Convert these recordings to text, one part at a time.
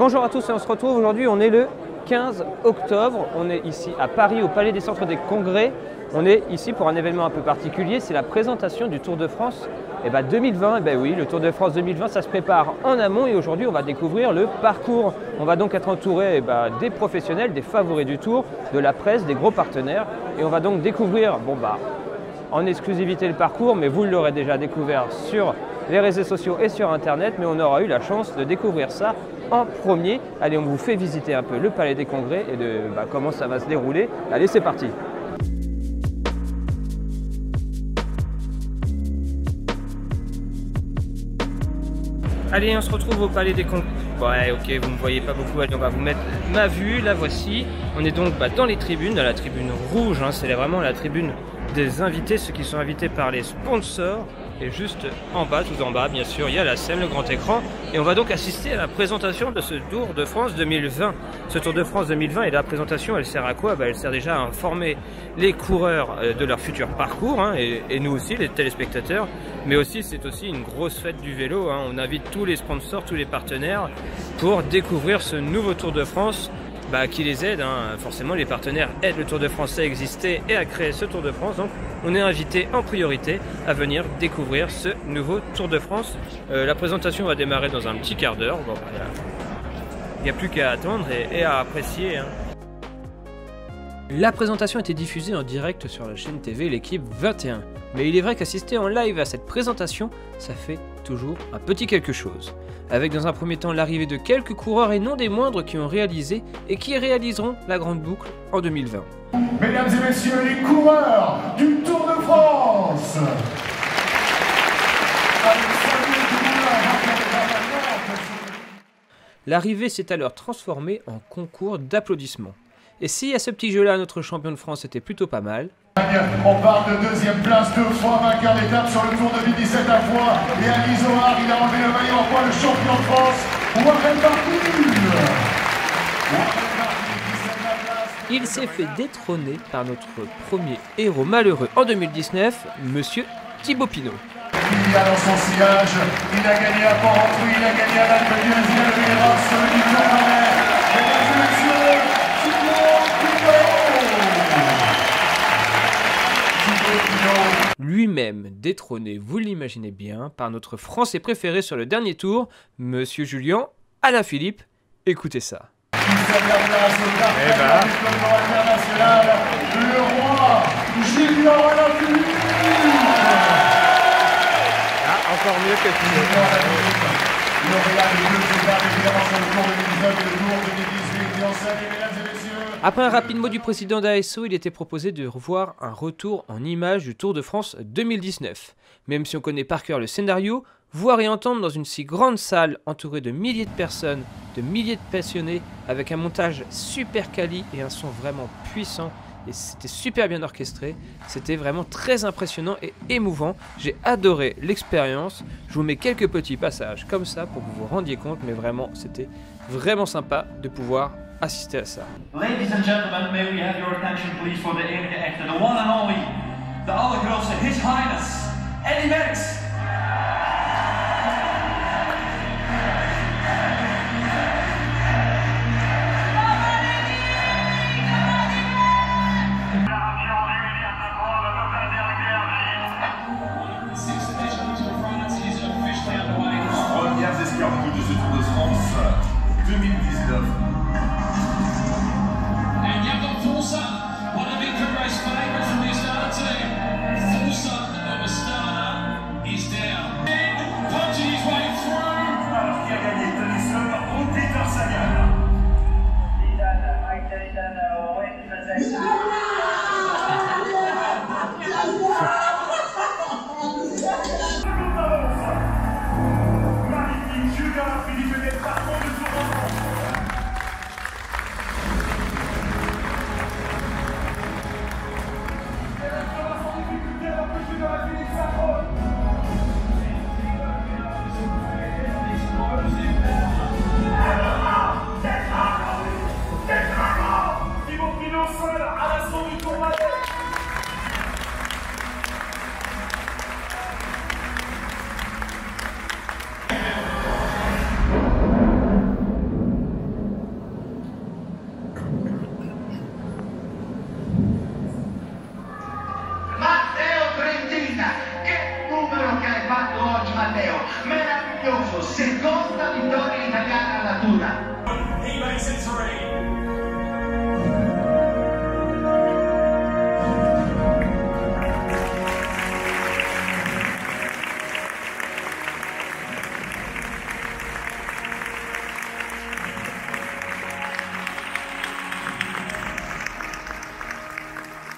Bonjour à tous et on se retrouve aujourd'hui, on est le 15 octobre, on est ici à Paris au Palais des Centres des Congrès. On est ici pour un événement un peu particulier, c'est la présentation du Tour de France 2020. Oui, le Tour de France 2020 ça se prépare en amont et aujourd'hui on va découvrir le parcours. On va donc être entouré des professionnels, des favoris du Tour, de la presse, des gros partenaires et on va donc découvrir en exclusivité le parcours, mais vous l'aurez déjà découvert sur les réseaux sociaux et sur internet, mais on aura eu la chance de découvrir ça en premier. Allez, on vous fait visiter un peu le Palais des Congrès et de comment ça va se dérouler. Allez, c'est parti. Allez, on se retrouve au Palais des Congrès. Ouais, ok, vous ne me voyez pas beaucoup, allez, on va vous mettre ma vue, la voici. On est donc dans les tribunes, dans la tribune rouge, c'est vraiment la tribune des invités, ceux qui sont invités par les sponsors. Et juste en bas, tout en bas, bien sûr, il y a la scène, le grand écran. Et on va donc assister à la présentation de ce Tour de France 2020. Ce Tour de France 2020 et la présentation, elle sert à quoi? Elle sert déjà à informer les coureurs de leur futur parcours, et nous aussi, les téléspectateurs. Mais aussi, c'est aussi une grosse fête du vélo. On invite tous les sponsors, tous les partenaires pour découvrir ce nouveau Tour de France qui les aide. Forcément, les partenaires aident le Tour de France à exister et à créer ce Tour de France. Donc, on est invité en priorité à venir découvrir ce nouveau Tour de France. La présentation va démarrer dans un petit quart d'heure. Il n'y a plus qu'à attendre et à apprécier. La présentation a été diffusée en direct sur la chaîne TV L'équipe 21. Mais il est vrai qu'assister en live à cette présentation, ça fait toujours un petit quelque chose. Avec dans un premier temps l'arrivée de quelques coureurs et non des moindres qui ont réalisé et qui réaliseront la grande boucle en 2020. Mesdames et messieurs, les coureurs du Tour de France. L'arrivée s'est alors transformée en concours d'applaudissements. Et si à ce petit jeu-là, notre champion de France était plutôt pas mal. On parle de deuxième place, 2 fois vainqueur d'étape sur le Tour 2017 à fois. Et à l'Isoard, il a enlevé le maillot en poids, le champion de France, Warren Barguil. Il s'est fait détrôner par notre premier héros malheureux en 2019, Monsieur Thibaut Pinot. Il a dans son sillage, il a gagné à Port-Rentruy, il a gagné à l'Alpe d'Huez, il a levé les bras sur le Tour-Valais. Mesdames et messieurs, lui-même détrôné, vous l'imaginez bien, par notre Français préféré sur le dernier tour, Monsieur Julien Alaphilippe. Écoutez ça. Le roi Julien Alaphilippe. Encore mieux que Après un rapide mot du président d'ASO, il était proposé de revoir un retour en images du Tour de France 2019. Même si on connaît par cœur le scénario, voir et entendre dans une si grande salle entourée de milliers de personnes, de milliers de passionnés, avec un montage super quali et un son vraiment puissant, et c'était super bien orchestré, c'était vraiment très impressionnant et émouvant. J'ai adoré l'expérience. Je vous mets quelques petits passages comme ça pour que vous vous rendiez compte, mais vraiment c'était vraiment sympa de pouvoir assister à ça. Ladies and gentlemen, may we have your attention please for the enige echte, the one and only, the allergrootste, His Highness, Eddy Merckx. Premières escarmouches de ce Tour de France 2019. En je hebt dan Volsa, wat een winkelreis van de start. Volsa, Astana, is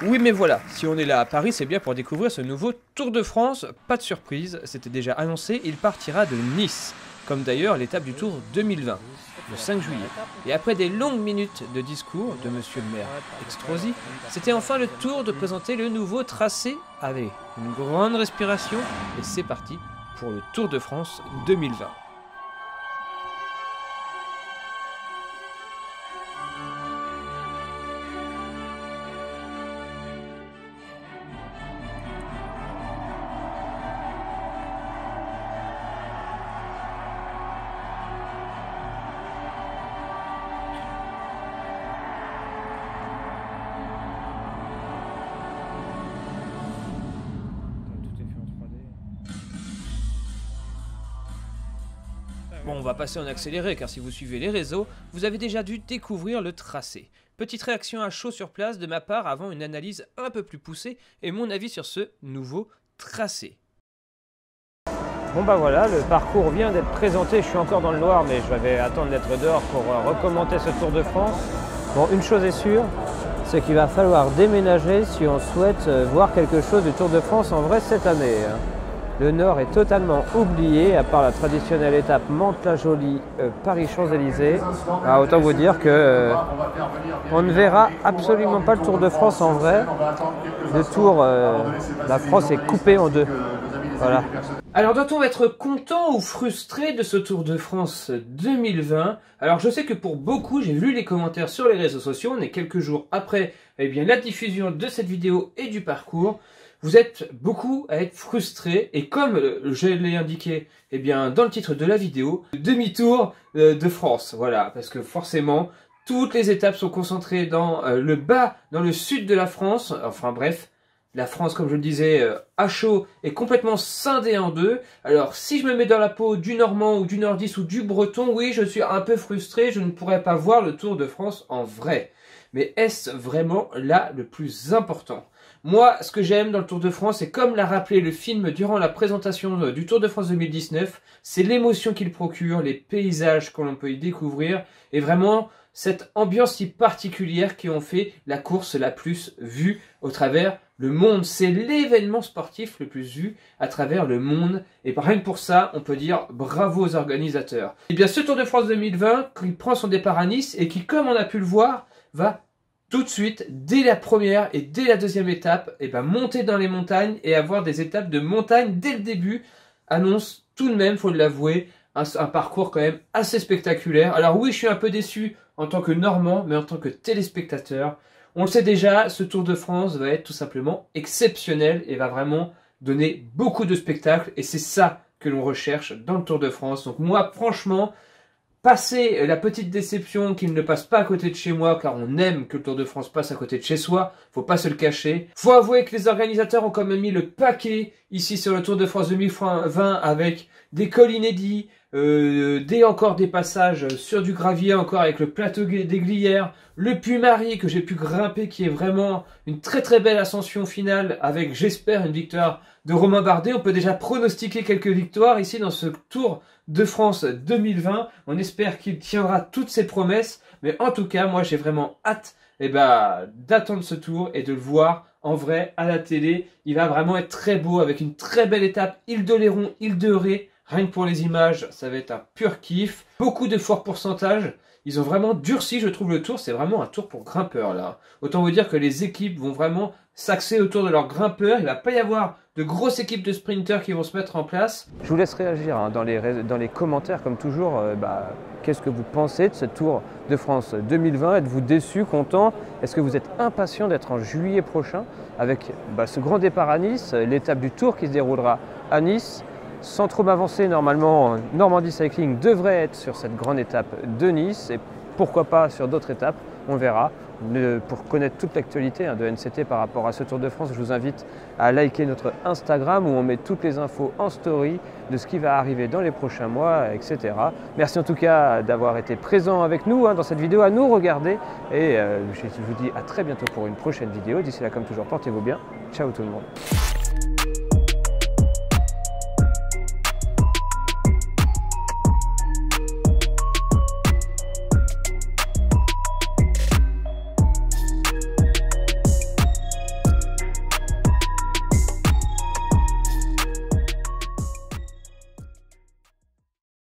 Oui mais voilà, si on est là à Paris, c'est bien pour découvrir ce nouveau Tour de France. Pas de surprise, c'était déjà annoncé, il partira de Nice, comme d'ailleurs l'étape du Tour 2020, le 5 juillet. Et après des longues minutes de discours de monsieur le maire Extrosi, c'était enfin le tour de présenter le nouveau tracé avec une grande respiration. Et c'est parti pour le Tour de France 2020. Bon, on va passer en accéléré car si vous suivez les réseaux, vous avez déjà dû découvrir le tracé. Petite réaction à chaud sur place de ma part avant une analyse un peu plus poussée et mon avis sur ce nouveau tracé. Bon bah voilà, le parcours vient d'être présenté, je suis encore dans le noir mais je vais attendre d'être dehors pour recommenter ce Tour de France. Bon, une chose est sûre, c'est qu'il va falloir déménager si on souhaite voir quelque chose du Tour de France en vrai cette année. Le Nord est totalement oublié, à part la traditionnelle étape Mantes-la-Jolie, Paris-Champs-Élysées. Ah, autant vous dire que on ne verra absolument pas le Tour de France en vrai. Le Tour, la France est coupée en deux. Voilà. Alors doit-on être content ou frustré de ce Tour de France 2020? Alors je sais que pour beaucoup, j'ai vu les commentaires sur les réseaux sociaux, on est quelques jours après la diffusion de cette vidéo et du parcours. Vous êtes beaucoup à être frustrés et comme je l'ai indiqué dans le titre de la vidéo, demi-tour de France. Voilà, parce que forcément, toutes les étapes sont concentrées dans le bas, dans le sud de la France. Enfin bref, la France, comme je le disais, à chaud est complètement scindée en deux. Alors si je me mets dans la peau du Normand ou du Nordiste ou du Breton, oui, je suis un peu frustré, je ne pourrais pas voir le Tour de France en vrai. Mais est-ce vraiment là le plus important ? Moi, ce que j'aime dans le Tour de France, et comme l'a rappelé le film durant la présentation du Tour de France 2019, c'est l'émotion qu'il procure, les paysages que l'on peut y découvrir, et vraiment cette ambiance si particulière qui ont fait la course la plus vue au travers le monde. C'est l'événement sportif le plus vu à travers le monde, et rien que pour ça, on peut dire bravo aux organisateurs. Et bien ce Tour de France 2020, qui prend son départ à Nice, et qui, comme on a pu le voir, va tout de suite, dès la première et dès la deuxième étape, monter dans les montagnes et avoir des étapes de montagne dès le début, annonce tout de même, faut l'avouer, un parcours quand même assez spectaculaire. Alors oui, je suis un peu déçu en tant que Normand, mais en tant que téléspectateur, on le sait déjà, ce Tour de France va être tout simplement exceptionnel et va vraiment donner beaucoup de spectacles et c'est ça que l'on recherche dans le Tour de France. Donc moi, franchement, passer la petite déception qu'il ne passe pas à côté de chez moi, car on aime que le Tour de France passe à côté de chez soi, faut pas se le cacher. Faut avouer que les organisateurs ont quand même mis le paquet ici sur le Tour de France 2020 avec des cols inédits, encore des passages sur du gravier, encore avec le plateau des Glières, le Puy-Marie que j'ai pu grimper qui est vraiment une très très belle ascension finale avec, j'espère, une victoire de Romain Bardet. On peut déjà pronostiquer quelques victoires ici dans ce Tour de France 2020. On espère qu'il tiendra toutes ses promesses. Mais en tout cas, moi j'ai vraiment hâte d'attendre ce tour et de le voir en vrai à la télé. Il va vraiment être très beau avec une très belle étape Île-d'Oléron, Île-de-Ré. Rien que pour les images, ça va être un pur kiff. Beaucoup de forts pourcentages. Ils ont vraiment durci, je trouve, le tour. C'est vraiment un tour pour grimpeurs, là. Autant vous dire que les équipes vont vraiment s'axer autour de leurs grimpeurs. Il ne va pas y avoir de grosses équipes de sprinters qui vont se mettre en place. Je vous laisse réagir dans les commentaires, comme toujours. Qu'est-ce que vous pensez de ce Tour de France 2020? Êtes-vous déçu, content? Est-ce que vous êtes impatient d'être en juillet prochain avec ce grand départ à Nice, l'étape du Tour qui se déroulera à Nice? Sans trop m'avancer, normalement, Normandie Cycling devrait être sur cette grande étape de Nice et pourquoi pas sur d'autres étapes, on verra. Pour connaître toute l'actualité de NCT par rapport à ce Tour de France, je vous invite à liker notre Instagram où on met toutes les infos en story de ce qui va arriver dans les prochains mois, etc. Merci en tout cas d'avoir été présent avec nous dans cette vidéo, à nous regarder et je vous dis à très bientôt pour une prochaine vidéo. D'ici là, comme toujours, portez-vous bien. Ciao tout le monde.